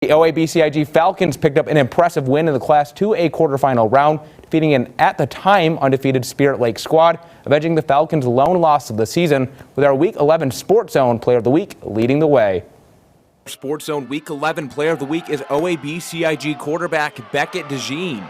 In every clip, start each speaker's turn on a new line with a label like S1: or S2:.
S1: The OABCIG Falcons picked up an impressive win in the Class 2A quarterfinal round, defeating an at the time undefeated Spirit Lake squad, avenging the Falcons' lone loss of the season, with our Week 11 Sports Zone Player of the Week leading the way.
S2: Sports Zone Week 11 Player of the Week is OABCIG quarterback Beckett Dejean.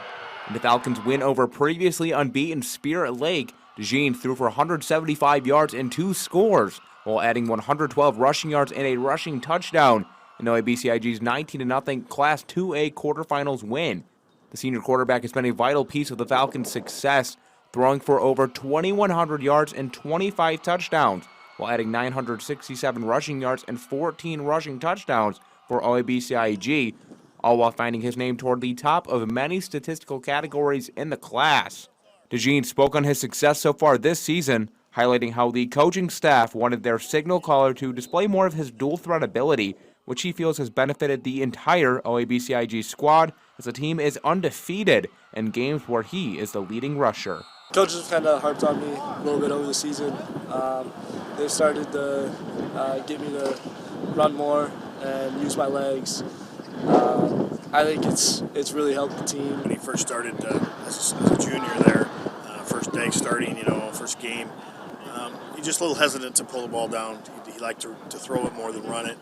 S2: In the Falcons' win over previously unbeaten Spirit Lake, Dejean threw for 175 yards and 2 scores, while adding 112 rushing yards and a rushing touchdown in OABCIG's 19-0 Class 2A quarterfinals win. The senior quarterback has been a vital piece of the Falcons' success, throwing for over 2,100 yards and 25 touchdowns, while adding 967 rushing yards and 14 rushing touchdowns for OABCIG, all while finding his name toward the top of many statistical categories in the class. Dejean spoke on his success so far this season, highlighting how the coaching staff wanted their signal caller to display more of his dual threat ability, which he feels has benefited the entire OABCIG squad, as the team is undefeated in games where he is the leading rusher.
S3: Coaches kind of harped on me a little bit over the season. They started to get me to run more and use my legs. I think it's really helped the team.
S4: When he first started as a junior there, first day starting, first game, he's just a little hesitant to pull the ball down. He liked to throw it more than run it.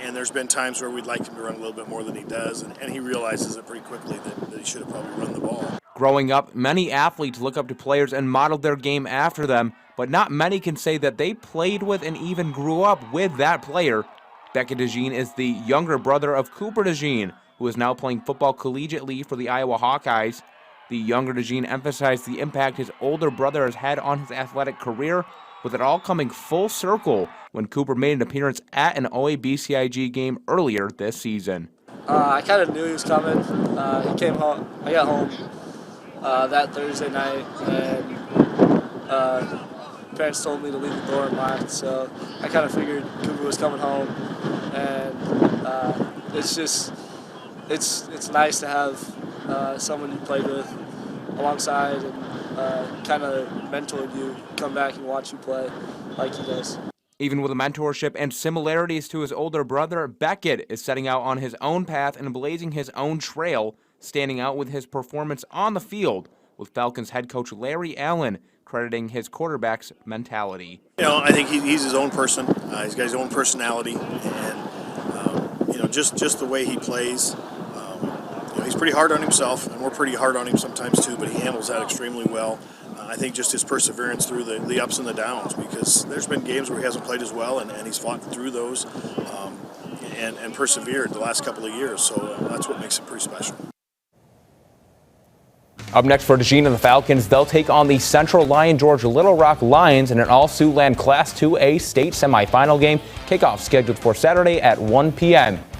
S4: And there's been times where we'd like him to run a little bit more than he does, and he realizes it pretty quickly that he should have probably run the ball.
S2: Growing up, many athletes look up to players and model their game after them, but not many can say that they played with and even grew up with that player. Beckett Dejean is the younger brother of Cooper Dejean, who is now playing football collegiately for the Iowa Hawkeyes. The younger Dejean emphasized the impact his older brother has had on his athletic career, with it all coming full circle when Cooper made an appearance at an OABCIG game earlier this season.
S3: I kind of knew he was coming. He came home. I got home that Thursday night, and parents told me to leave the door unlocked, so I kind of figured Cooper was coming home. And it's nice to have someone you played with alongside and kind of mentored you, come back and watch you play like he does.
S2: Even with a mentorship and similarities to his older brother, Beckett is setting out on his own path and blazing his own trail, standing out with his performance on the field, with Falcons head coach Larry Allen crediting his quarterback's mentality.
S4: I think he's his own person. He's got his own personality, and just the way he plays. He's pretty hard on himself, and we're pretty hard on him sometimes too, but he handles that extremely well. I think just his perseverance through the ups and the downs, because there's been games where he hasn't played as well, and he's fought through those and persevered the last couple of years, so that's what makes him pretty special.
S1: Up next for Dejean and the Falcons, they'll take on the Central Lyon George Little Rock Lions in an all-Siouxland Class 2A state semifinal game. Kickoff scheduled for Saturday at 1 p.m.